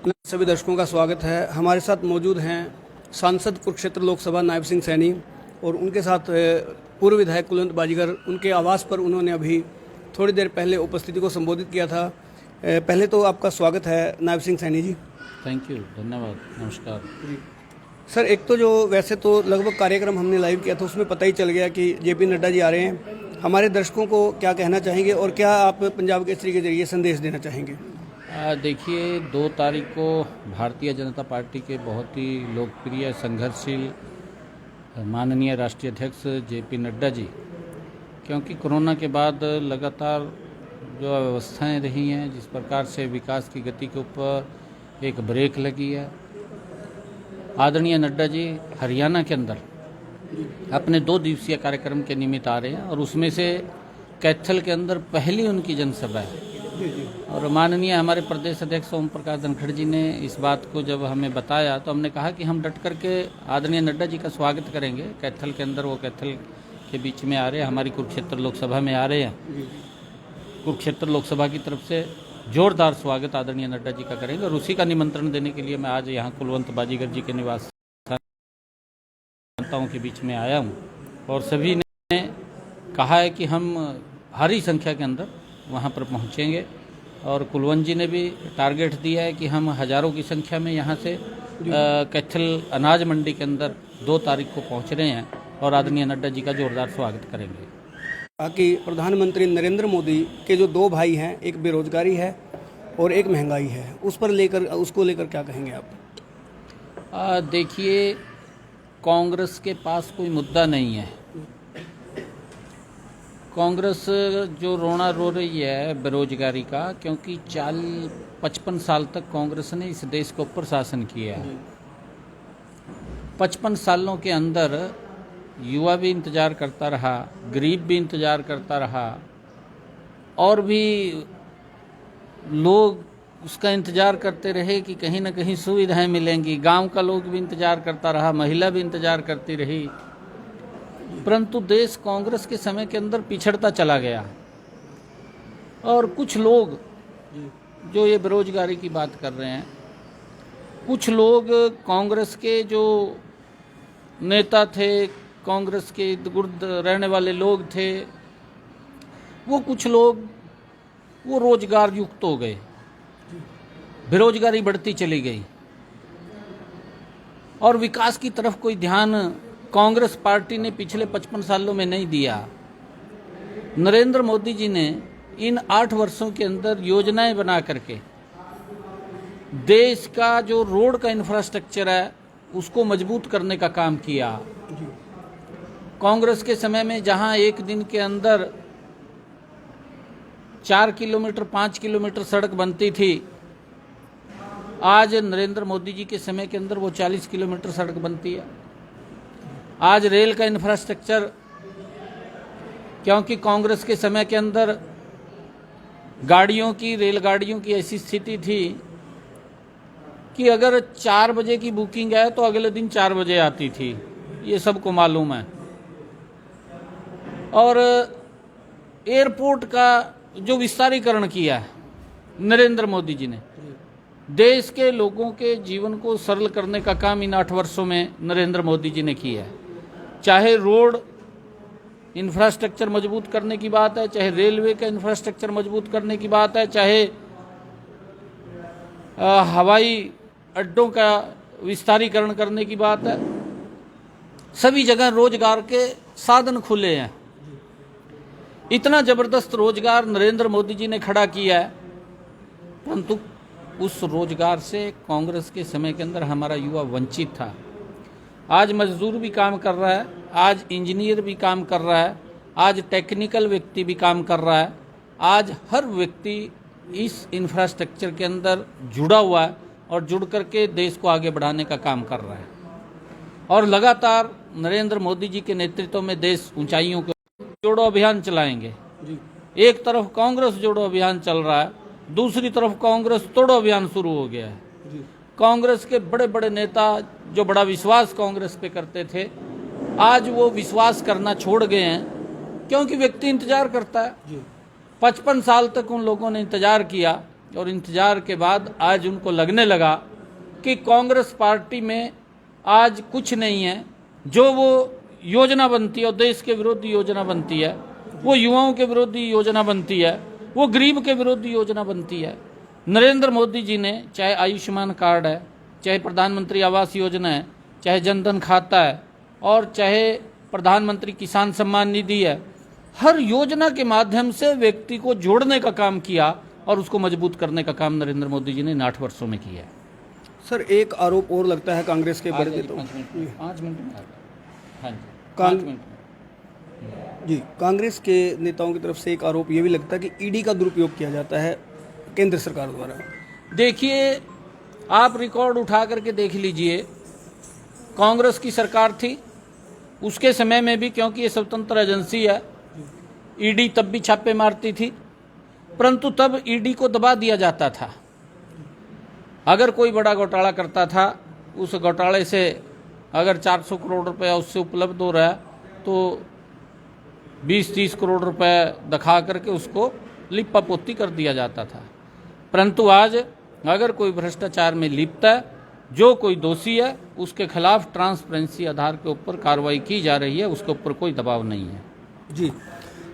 सभी दर्शकों का स्वागत है। हमारे साथ मौजूद हैं सांसद कुरुक्षेत्र लोकसभा नायब सिंह सैनी और उनके साथ पूर्व विधायक कुलवंत बाजीगर। उनके आवास पर उन्होंने अभी थोड़ी देर पहले उपस्थिति को संबोधित किया था। पहले तो आपका स्वागत है नायब सिंह सैनी जी। थैंक यू, धन्यवाद, नमस्कार जी सर, एक तो जो वैसे तो लगभग कार्यक्रम हमने लाइव किया था उसमें पता ही चल गया कि जेपी नड्डा जी आ रहे हैं। हमारे दर्शकों को क्या कहना चाहेंगे और क्या आप पंजाब केसरी के जरिए संदेश देना चाहेंगे? देखिए, 2 तारीख को भारतीय जनता पार्टी के बहुत ही लोकप्रिय संघर्षशील माननीय राष्ट्रीय अध्यक्ष जेपी नड्डा जी, क्योंकि कोरोना के बाद लगातार जो अव्यवस्थाएं रही हैं, जिस प्रकार से विकास की गति के ऊपर एक ब्रेक लगी है, आदरणीय नड्डा जी हरियाणा के अंदर अपने 2 दिवसीय कार्यक्रम के निमित्त आ रहे हैं और उसमें से कैथल के अंदर पहली उनकी जनसभा है। और माननीय हमारे प्रदेश अध्यक्ष ओम प्रकाश धनखड़ जी ने इस बात को जब हमें बताया तो हमने कहा कि हम डट करके आदरणीय नड्डा जी का स्वागत करेंगे। कैथल के अंदर वो कैथल के बीच में आ रहे हैं, हमारी कुरुक्षेत्र लोकसभा में आ रहे हैं। कुरुक्षेत्र लोकसभा की तरफ से जोरदार स्वागत आदरणीय नड्डा जी का करेंगे और उसी का निमंत्रण देने के लिए मैं आज यहाँ कुलवंत बाजीगर जी के निवास जनताओं के बीच में आया हूँ और सभी ने कहा है कि हम भारी संख्या के अंदर वहाँ पर पहुँचेंगे और कुलवंत जी ने भी टारगेट दिया है कि हम हज़ारों की संख्या में यहाँ से कैथल अनाज मंडी के अंदर 2 तारीख को पहुँच रहे हैं और आदरणीय नड्डा जी का जोरदार स्वागत करेंगे। ताकि प्रधानमंत्री नरेंद्र मोदी के जो 2 भाई हैं, एक बेरोजगारी है और एक महंगाई है, उसको लेकर क्या कहेंगे आप? देखिए, कांग्रेस के पास कोई मुद्दा नहीं है। कांग्रेस जो रोना रो रही है बेरोजगारी का, क्योंकि 55 साल तक कांग्रेस ने इस देश के ऊपर शासन किया है। 55 सालों के अंदर युवा भी इंतज़ार करता रहा, गरीब भी इंतज़ार करता रहा और भी लोग उसका इंतज़ार करते रहे कि कहीं ना कहीं सुविधाएं मिलेंगी। गांव का लोग भी इंतज़ार करता रहा, महिला भी इंतज़ार करती रही, परंतु देश कांग्रेस के समय के अंदर पिछड़ता चला गया। और कुछ लोग जो ये बेरोजगारी की बात कर रहे हैं, कुछ लोग कांग्रेस के जो नेता थे, कांग्रेस के इर्द गिर्द रहने वाले लोग थे, वो कुछ लोग वो रोजगार युक्त हो गए, बेरोजगारी बढ़ती चली गई और विकास की तरफ कोई ध्यान कांग्रेस पार्टी ने पिछले 55 सालों में नहीं दिया। नरेंद्र मोदी जी ने इन 8 वर्षों के अंदर योजनाएं बना करके देश का जो रोड का इंफ्रास्ट्रक्चर है उसको मजबूत करने का काम किया। कांग्रेस के समय में जहां एक दिन के अंदर 4 किलोमीटर 5 किलोमीटर सड़क बनती थी, आज नरेंद्र मोदी जी के समय के अंदर वो 40 किलोमीटर सड़क बनती है। आज रेल का इंफ्रास्ट्रक्चर, क्योंकि कांग्रेस के समय के अंदर रेलगाड़ियों की ऐसी स्थिति थी कि अगर 4 बजे की बुकिंग है तो अगले दिन 4 बजे आती थी, ये सबको मालूम है। और एयरपोर्ट का जो विस्तारीकरण किया है नरेंद्र मोदी जी ने, देश के लोगों के जीवन को सरल करने का काम इन 8 वर्षों में नरेंद्र मोदी जी ने किया है। चाहे रोड इंफ्रास्ट्रक्चर मजबूत करने की बात है, चाहे रेलवे का इंफ्रास्ट्रक्चर मजबूत करने की बात है, चाहे हवाई अड्डों का विस्तारीकरण करने की बात है, सभी जगह रोजगार के साधन खुले हैं। इतना जबरदस्त रोजगार नरेंद्र मोदी जी ने खड़ा किया है, परंतु उस रोजगार से कांग्रेस के समय के अंदर हमारा युवा वंचित था। आज मजदूर भी काम कर रहा है, आज इंजीनियर भी काम कर रहा है, आज टेक्निकल व्यक्ति भी काम कर रहा है, आज हर व्यक्ति इस इंफ्रास्ट्रक्चर के अंदर जुड़ा हुआ है और जुड़ करके देश को आगे बढ़ाने का काम कर रहा है। और लगातार नरेंद्र मोदी जी के नेतृत्व में देश ऊंचाइयों को जोड़ो अभियान चलाएंगे। एक तरफ कांग्रेस जोड़ो अभियान चल रहा है, दूसरी तरफ कांग्रेस तोड़ो अभियान शुरू हो गया है। कांग्रेस के बड़े बड़े नेता जो बड़ा विश्वास कांग्रेस पे करते थे, आज वो विश्वास करना छोड़ गए हैं, क्योंकि व्यक्ति इंतजार करता है। 55 साल तक उन लोगों ने इंतजार किया और इंतजार के बाद आज उनको लगने लगा कि कांग्रेस पार्टी में आज कुछ नहीं है। जो वो योजना बनती है और देश के विरोधी योजना बनती है, वो युवाओं के विरोधी योजना बनती है, वो गरीब के विरोधी योजना बनती है। नरेंद्र मोदी जी ने चाहे आयुष्मान कार्ड है, चाहे प्रधानमंत्री आवास योजना है, चाहे जनधन खाता है और चाहे प्रधानमंत्री किसान सम्मान निधि है, हर योजना के माध्यम से व्यक्ति को जोड़ने का काम किया और उसको मजबूत करने का काम नरेंद्र मोदी जी ने इन 8 वर्षों में किया है। सर, एक आरोप और लगता है कांग्रेस के बड़े नेताओं 5 मिनट में हाँ जी, 5 मिनट जी, कांग्रेस के नेताओं की तरफ से एक आरोप ये भी लगता है कि ईडी का दुरुपयोग किया जाता है केंद्र सरकार द्वारा। देखिए, आप रिकॉर्ड उठा करके देख लीजिए, कांग्रेस की सरकार थी उसके समय में भी, क्योंकि ये स्वतंत्र एजेंसी है, ईडी तब भी छापे मारती थी, परंतु तब ईडी को दबा दिया जाता था। अगर कोई बड़ा घोटाला करता था, उस घोटाले से अगर 400 करोड़ रुपया उससे उपलब्ध हो रहा है तो 20-30 करोड़ रुपए दिखा करके उसको लिपापोती कर दिया जाता था। परंतु आज अगर कोई भ्रष्टाचार में लिप्त है, जो कोई दोषी है, उसके खिलाफ ट्रांसपेरेंसी आधार के ऊपर कार्रवाई की जा रही है, उसके ऊपर कोई दबाव नहीं है। जी,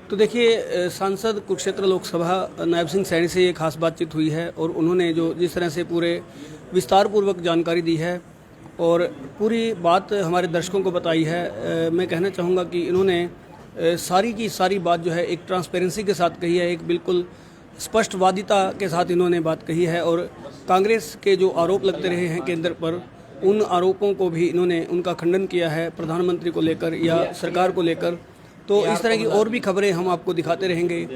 तो देखिए, सांसद कुरुक्षेत्र लोकसभा नायब सिंह सैनी से ये खास बातचीत हुई है और उन्होंने जो जिस तरह से पूरे विस्तार पूर्वक जानकारी दी है और पूरी बात हमारे दर्शकों को बताई है, मैं कहना चाहूँगा कि इन्होंने सारी की सारी बात जो है एक ट्रांसपेरेंसी के साथ कही है, एक बिल्कुल स्पष्टवादिता के साथ इन्होंने बात कही है और कांग्रेस के जो आरोप लगते रहे हैं केंद्र पर, उन आरोपों को भी इन्होंने उनका खंडन किया है, प्रधानमंत्री को लेकर या सरकार को लेकर। तो इस तरह की और भी खबरें हम आपको दिखाते रहेंगे।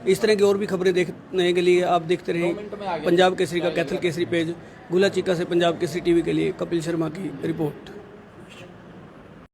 इस तरह की और भी खबरें देखने के लिए आप देखते रहें पंजाब केसरी का कैथल केसरी पेज। गुला चीका से पंजाब केसरी टीवी के लिए कपिल शर्मा की रिपोर्ट।